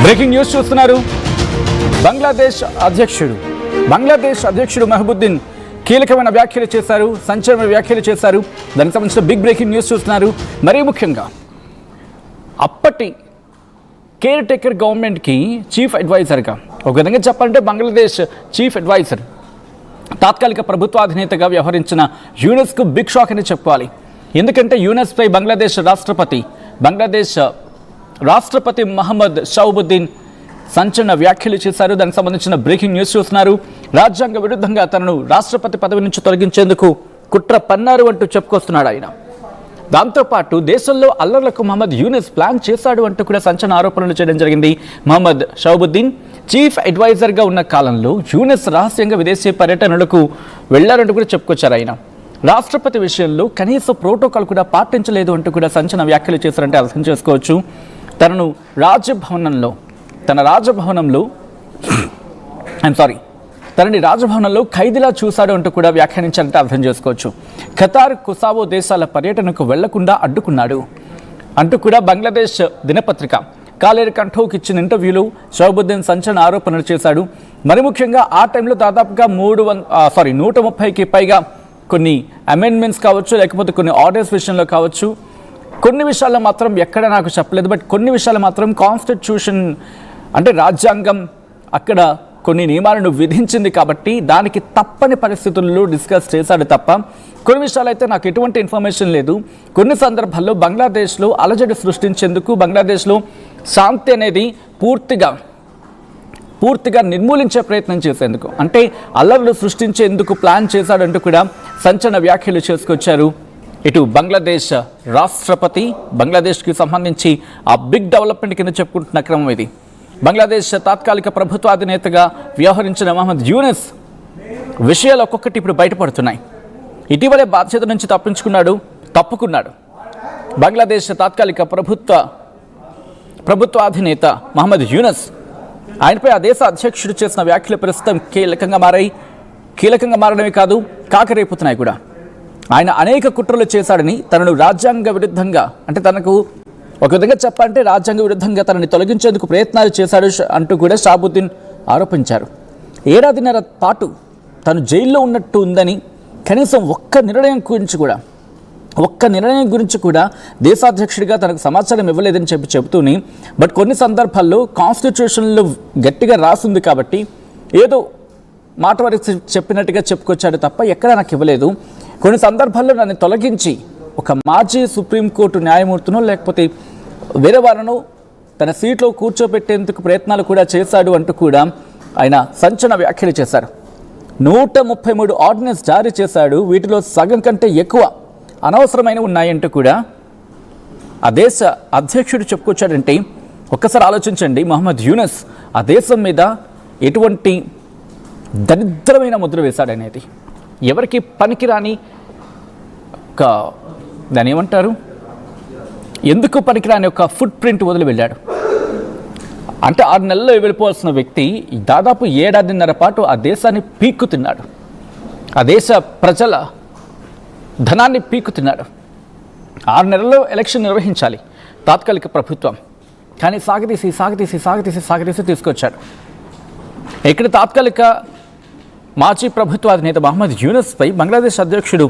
Breaking news చూస్తున్నారు. బంగ్లాదేశ్ అధ్యక్షుడు మెహబూద్దీన్ కీలకమైన వ్యాఖ్యలు చేశారు, సంచలన వ్యాఖ్యలు చేశారు. దానికి సంబంధించిన బిగ్ బ్రేకింగ్ న్యూస్ చూస్తున్నారు. మరీ ముఖ్యంగా అప్పటి కేర్ టేకర్ గవర్నమెంట్కి చీఫ్ అడ్వైజర్గా, ఒక విధంగా చెప్పాలంటే బంగ్లాదేశ్ చీఫ్ అడ్వైజర్, తాత్కాలిక ప్రభుత్వాధినేతగా వ్యవహరించిన యూనస్కు బిగ్ షాక్ అని చెప్పాలి. ఎందుకంటే యూనస్పై బంగ్లాదేశ్ రాష్ట్రపతి మహమ్మద్ షాబుద్దీన్ సంచలన వ్యాఖ్యలు చేశారు. దానికి సంబంధించిన బ్రేకింగ్ న్యూస్ చూస్తున్నారు. రాజ్యాంగ విరుద్ధంగా తనను రాష్ట్రపతి పదవి నుంచి తొలగించేందుకు కుట్ర పన్నారు అంటూ చెప్పుకొస్తున్నాడు ఆయన. దాంతోపాటు దేశంలో అల్లర్లకు మహమ్మద్ యూనస్ ప్లాన్ చేశాడు అంటూ కూడా సంచలన ఆరోపణలు చేయడం జరిగింది. మహమ్మద్ షాబుద్దీన్ చీఫ్ అడ్వైజర్గా ఉన్న కాలంలో యూనస్ రహస్యంగా విదేశీ పర్యటనలకు వెళ్లారంటూ కూడా చెప్పుకొచ్చారు ఆయన. రాష్ట్రపతి విషయంలో కనీస ప్రోటోకాల్ కూడా పాటించలేదు అంటూ కూడా సంచలన వ్యాఖ్యలు చేశారంటే అర్థం చేసుకోవచ్చు. తన రాజభవనంలో ఖైదీలా చూశాడు అంటూ కూడా వ్యాఖ్యానించారంటే అర్థం చేసుకోవచ్చు. ఖతార్, కొసావో దేశాల పర్యటనకు వెళ్లకుండా అడ్డుకున్నాడు అంటూ కూడా బంగ్లాదేశ్ దినపత్రిక కాలేర్ కంఠోకి ఇచ్చిన ఇంటర్వ్యూలో షాబుద్దీన్ సంచలన ఆరోపణలు చేశాడు. మరి ముఖ్యంగా ఆ టైంలో దాదాపుగా 130కి పైగా కొన్ని అమెండ్మెంట్స్ కావచ్చు, లేకపోతే కొన్ని ఆర్డర్స్ విషయంలో కావచ్చు, కొన్ని విషయాల్లో మాత్రం ఎక్కడ నాకు చెప్పలేదు. బట్ కొన్ని విషయాలు మాత్రం కాన్స్టిట్యూషన్ అంటే రాజ్యాంగం అక్కడ కొన్ని నియమాలను విధించింది కాబట్టి దానికి తప్పని పరిస్థితుల్లో డిస్కస్ చేశాడు తప్ప కొన్ని విషయాలు అయితే నాకు ఎటువంటి ఇన్ఫర్మేషన్ లేదు. కొన్ని సందర్భాల్లో బంగ్లాదేశ్లో అలజడి సృష్టించేందుకు, బంగ్లాదేశ్లో శాంతి అనేది పూర్తిగా నిర్మూలించే ప్రయత్నం చేసేందుకు, అంటే అల్లర్లు సృష్టించేందుకు ప్లాన్ చేశాడంటూ కూడా సంచలన వ్యాఖ్యలు చేసుకొచ్చారు. ఇటు బంగ్లాదేశ్ రాష్ట్రపతి, బంగ్లాదేశ్కి సంబంధించి ఆ బిగ్ డెవలప్మెంట్ కింద చెప్పుకుంటున్న క్రమం ఇది. బంగ్లాదేశ్ తాత్కాలిక ప్రభుత్వాధినేతగా వ్యవహరించిన మహమ్మద్ యూనస్ విషయాలు ఒక్కొక్కటి ఇప్పుడు బయటపడుతున్నాయి. ఇటీవలే బాధ్యత నుంచి తప్పుకున్నాడు బంగ్లాదేశ్ తాత్కాలిక ప్రభుత్వాధినేత మహమ్మద్ యూనస్. ఆయనపై ఆ దేశ అధ్యక్షుడు చేసిన వ్యాఖ్యలు ప్రస్తుతం కీలకంగా మారడమే కాదు, కాకరేపుతున్నాయి కూడా. ఆయన అనేక కుట్రలు చేశాడని, తనను రాజ్యాంగ విరుద్ధంగా, అంటే తనకు ఒక విధంగా చెప్పాలంటే రాజ్యాంగ విరుద్ధంగా తనని తొలగించేందుకు ప్రయత్నాలు చేశాడు అంటూ కూడా షాబుద్దీన్ ఆరోపించారు. ఏడాదిన్నర పాటు తను జైల్లో ఉన్నట్టు ఉందని, కనీసం ఒక్క నిర్ణయం గురించి కూడా దేశాధ్యక్షుడిగా తనకు సమాచారం ఇవ్వలేదని చెబుతూనే, బట్ కొన్ని సందర్భాల్లో కాన్స్టిట్యూషన్లో గట్టిగా రాసింది కాబట్టి ఏదో మాట వరకు చెప్పినట్టుగా చెప్పుకొచ్చాడు తప్ప ఎక్కడా నాకు ఇవ్వలేదు. కొన్ని సందర్భాల్లో నన్ను తొలగించి ఒక మాజీ సుప్రీంకోర్టు న్యాయమూర్తినో లేకపోతే వేరే వారినో తన సీట్లో కూర్చోబెట్టేందుకు ప్రయత్నాలు కూడా చేశాడు అంటూ కూడా ఆయన సంచలన వ్యాఖ్యలు చేశారు. 133 ఆర్డినెన్స్ జారీ చేశాడు, వీటిలో సగం కంటే ఎక్కువ అనవసరమైన ఉన్నాయంటూ కూడా ఆ దేశ అధ్యక్షుడు చెప్పుకొచ్చాడంటే ఒక్కసారి ఆలోచించండి. మహమ్మద్ యూనస్ ఆ దేశం మీద ఎటువంటి దరిద్రమైన ముద్ర వేశాడనేది, ఎవరికి పనికిరాని దాని ఏమంటారు, ఎందుకు పనికిరాని ఒక ఫుట్ ప్రింట్ వదిలి వెళ్ళాడు. అంటే 6 నెలల్లో వెళ్ళిపోవాల్సిన వ్యక్తి దాదాపు 1.5 ఏడాదిన్నర పాటు ఆ దేశాన్ని పీక్కుతున్నాడు, ఆ దేశ ప్రజల ధనాన్ని పీక్కుతున్నాడు. 6 నెలల్లో ఎలక్షన్ నిర్వహించాలి తాత్కాలిక ప్రభుత్వం, కానీ సాగదీసి తీసుకొచ్చాడు. ఇక్కడ తాత్కాలిక మాజీ ప్రభుత్వాధినేత మహమ్మద్ యూనస్పై బంగ్లాదేశ్ అధ్యక్షుడు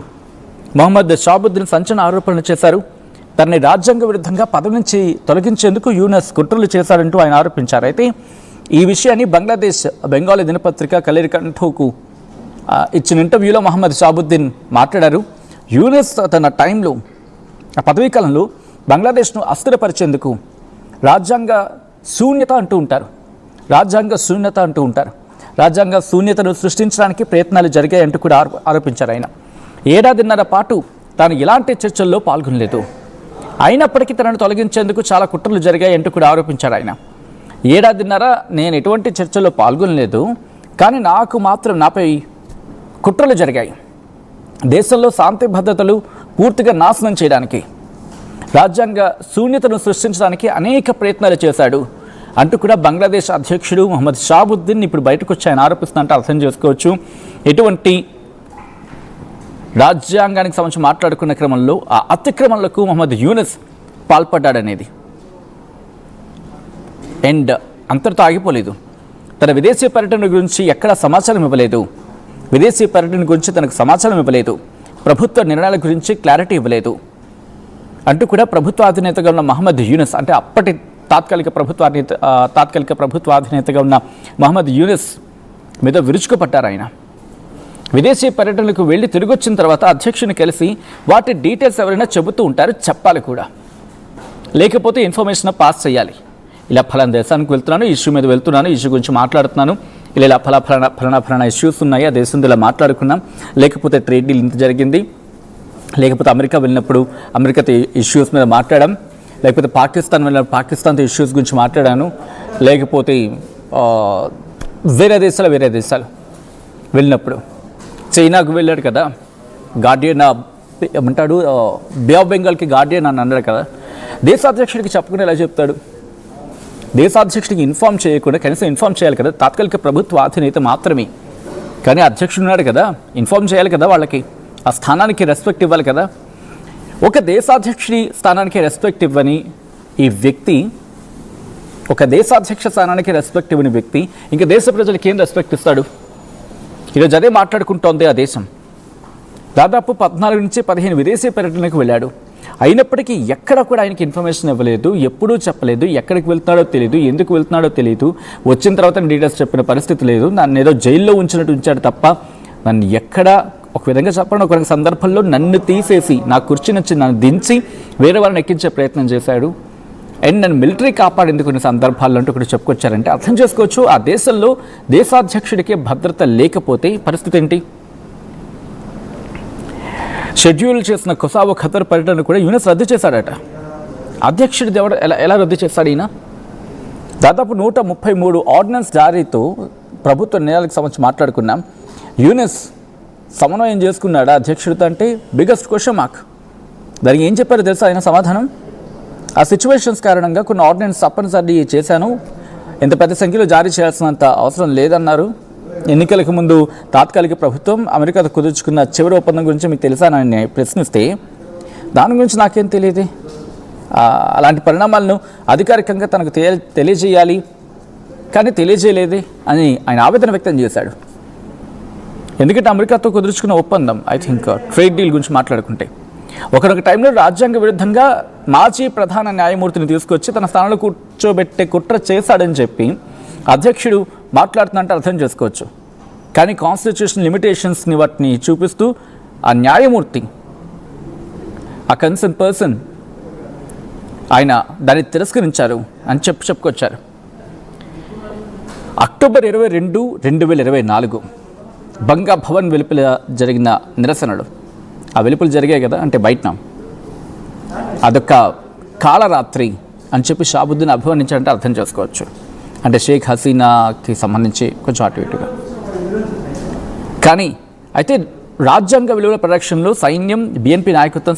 మహమ్మద్ షాబుద్దీన్ సంచలన ఆరోపణలు చేశారు. తనని రాజ్యాంగ విరుద్ధంగా పదవి నుంచి తొలగించేందుకు యూనస్ కుట్రలు చేశారంటూ ఆయన ఆరోపించారు. అయితే ఈ విషయాన్ని బంగ్లాదేశ్ బెంగాలీ దినపత్రిక కలేర్ కంఠోకు ఇచ్చిన ఇంటర్వ్యూలో మహమ్మద్ షాబుద్దీన్ మాట్లాడారు. యూనస్ తన టైంలో, ఆ పదవీ కాలంలో బంగ్లాదేశ్ను అస్థిరపరిచేందుకు రాజ్యాంగ శూన్యత అంటూ ఉంటారు. రాజ్యాంగ శూన్యతను సృష్టించడానికి ప్రయత్నాలు జరిగాయంటూ కూడా ఆరోపించారు ఆయన. 1.5 ఏడాదిన్నర పాటు తాను ఎలాంటి చర్చల్లో పాల్గొనలేదు, అయినప్పటికీ తనను తొలగించేందుకు చాలా కుట్రలు జరిగాయంటూ కూడా ఆరోపించారు ఆయన. 1.5 ఏడాదిన్నర నేను ఎటువంటి చర్చల్లో పాల్గొనలేదు, కానీ నాపై కుట్రలు జరిగాయి. దేశంలో శాంతి భద్రతలు పూర్తిగా నాశనం చేయడానికి, రాజ్యాంగ శూన్యతను సృష్టించడానికి అనేక ప్రయత్నాలు చేశాడు అంటూ కూడా బంగ్లాదేశ్ అధ్యక్షుడు మహమ్మద్ షాబుద్దీన్ ఇప్పుడు బయటకు వచ్చి ఆయన ఆరోపిస్తున్నట్టు అర్థం చేసుకోవచ్చు. ఎటువంటి రాజ్యాంగానికి సంబంధించి మాట్లాడుకున్న క్రమంలో ఆ అతిక్రమణలకు మహమ్మద్ యూనస్ పాల్పడ్డాడనేది. అండ్ అంతటితో ఆగిపోలేదు. తన విదేశీ పర్యటన గురించి ఎక్కడా సమాచారం ఇవ్వలేదు. విదేశీ పర్యటన గురించి తనకు సమాచారం ఇవ్వలేదు. ప్రభుత్వ నిర్ణయాల గురించి క్లారిటీ ఇవ్వలేదు అంటూ కూడా ప్రభుత్వాధినేతగా ఉన్న మహమ్మద్ యూనిస్, అంటే అప్పటి తాత్కాలిక ప్రభుత్వాధినేతగా ఉన్న మహమ్మద్ యూనిస్ మీద విరుచుకుపడ్డారు ఆయన. విదేశీ పర్యటనలకు వెళ్ళి తిరిగి వచ్చిన తర్వాత అధ్యక్షుని కలిసి వాటి డీటెయిల్స్ ఎవరైనా చెబుతూ ఉంటారు, చెప్పాలి కూడా, లేకపోతే ఇన్ఫర్మేషన్ పాస్ చేయాలి. ఇలా ఫలానా దేశానికి వెళ్తున్నాను, ఇష్యూ మీద వెళ్తున్నాను, ఇష్యూ గురించి మాట్లాడుతున్నాను, ఇలా ఫలానా ఇష్యూస్ ఉన్నాయి, ఆ దేశంతో ఇలా మాట్లాడుకున్నాం, లేకపోతే ట్రేడ్ డీల్ ఇంత జరిగింది, లేకపోతే అమెరికా వెళ్ళినప్పుడు అమెరికాతో ఇష్యూస్ మీద మాట్లాడాం, లేకపోతే పాకిస్తాన్ వెళ్ళినప్పుడు పాకిస్తాన్తో ఇష్యూస్ గురించి మాట్లాడాను, లేకపోతే వేరే దేశాలు వెళ్ళినప్పుడు చైనాకు వెళ్ళాడు కదా, గార్డియన్ ఏమంటాడు, బే ఆఫ్ బెంగాల్కి గార్డియన్ అని అన్నాడు కదా. దేశాధ్యక్షుడికి చెప్పకుండా ఎలా చెప్తాడు? దేశాధ్యక్షుడికి ఇన్ఫార్మ్ చేయకుండా కనీసం ఇన్ఫార్మ్ చేయాలి కదా, తాత్కాలిక ప్రభుత్వ అధినేత మాత్రమే. కానీ అధ్యక్షుడు ఉన్నాడు కదా, ఇన్ఫార్మ్ చేయాలి కదా, వాళ్ళకి ఆ స్థానానికి రెస్పెక్ట్ ఇవ్వాలి కదా. ఒక దేశాధ్యక్షుడి స్థానానికి రెస్పెక్ట్ ఇవ్వని ఈ వ్యక్తి, ఒక దేశాధ్యక్ష స్థానానికి రెస్పెక్ట్ ఇవ్వని వ్యక్తి ఇంకా దేశ ప్రజలకి ఏం రెస్పెక్ట్ ఇస్తాడు? ఈరోజు అదే మాట్లాడుకుంటోంది ఆ దేశం. దాదాపు 14 నుంచి 15 విదేశీ పర్యటనకు వెళ్ళాడు. అయినప్పటికీ ఎక్కడ కూడా ఆయనకి ఇన్ఫర్మేషన్ ఇవ్వలేదు, ఎప్పుడూ చెప్పలేదు, ఎక్కడికి వెళ్తున్నాడో తెలియదు, ఎందుకు వెళ్తున్నాడో తెలియదు, వచ్చిన తర్వాత డీటెయిల్స్ చెప్పిన పరిస్థితి లేదు. నన్ను ఏదో జైల్లో ఉంచినట్టు ఉంచాడు తప్ప నన్ను ఎక్కడ, ఒక విధంగా చెప్పండి, ఒక సందర్భంలో నన్ను తీసేసి నా కుర్చీ నుంచి నన్ను దించి వేరే వాళ్ళని ఎక్కించే ప్రయత్నం చేశాడు. అండ్ నన్ను మిలిటరీ కాపాడేందుకు కొన్ని సందర్భాల్లో అంటూ కూడా చెప్పుకొచ్చారంటే అర్థం చేసుకోవచ్చు ఆ దేశంలో దేశాధ్యక్షుడికి భద్రత లేకపోతే పరిస్థితి ఏంటి. షెడ్యూల్ చేసిన కొసావో ఖతర్ పర్యటన కూడా యూనిస్ రద్దు చేశాడట. అధ్యక్షుడి ఎలా రద్దు చేశాడు ఈయన? దాదాపు 133 ఆర్డినెన్స్ జారీతో ప్రభుత్వ నిర్ణయాలకు సంబంధించి మాట్లాడుకున్నాం. యూనిస్ సమన్వయం చేసుకున్నాడా అధ్యక్షుడితో అంటే బిగ్గెస్ట్ క్వశ్చన్ మార్క్. దానికి ఏం చెప్పారో తెలుసా ఆయన సమాధానం? ఆ సిచ్యువేషన్స్ కారణంగా కొన్ని ఆర్డినెన్స్ తప్పనిసరి చేశాను, ఇంత పెద్ద సంఖ్యలో జారీ చేయాల్సినంత అవసరం లేదన్నారు. ఎన్నికలకు ముందు తాత్కాలిక ప్రభుత్వం అమెరికాతో కుదుర్చుకున్న చివరి ఒప్పందం గురించి మీకు తెలుసా అని ప్రశ్నిస్తే దాని గురించి నాకేం తెలియదు, అలాంటి పరిణామాలను అధికారికంగా తనకు తెలియజేయాలి కానీ తెలియజేయలేదే అని ఆయన ఆవేదన వ్యక్తం చేశాడు. ఎందుకంటే అమెరికాతో కుదుర్చుకున్న ఒప్పందం, ఐ థింక్ ట్రేడ్ డీల్ గురించి మాట్లాడుకుంటే ఒకనొక టైంలో రాజ్యాంగ విరుద్ధంగా మాజీ ప్రధాన న్యాయమూర్తిని తీసుకొచ్చి తన స్థానంలో కూర్చోబెట్టే కుట్ర చేశాడని చెప్పి అధ్యక్షుడు మాట్లాడుతున్నట్టు అర్థం చేసుకోవచ్చు. కానీ కాన్స్టిట్యూషన్ లిమిటేషన్స్ని వాటిని చూపిస్తూ ఆ న్యాయమూర్తి, ఆ కన్సర్న్ పర్సన్ ఆయన దాన్ని తిరస్కరించారు అని చెప్పుకొచ్చారు. అక్టోబర్ 22, 2024 బంగా భవన్ వెలుపల జరిగిన నిరసనలు, ఆ వెలుపులు జరిగాయి కదా, అంటే బయట అదొక కాలరాత్రి అని చెప్పి షాబుద్దీన్ అభివర్ణించాలంటే అర్థం చేసుకోవచ్చు. అంటే షేక్ హసీనాకి సంబంధించి కొంచెం అటు ఇటుగా. కానీ అయితే రాజ్యాంగ విలువల పరిరక్షణలో సైన్యం, బిఎన్పి నాయకత్వం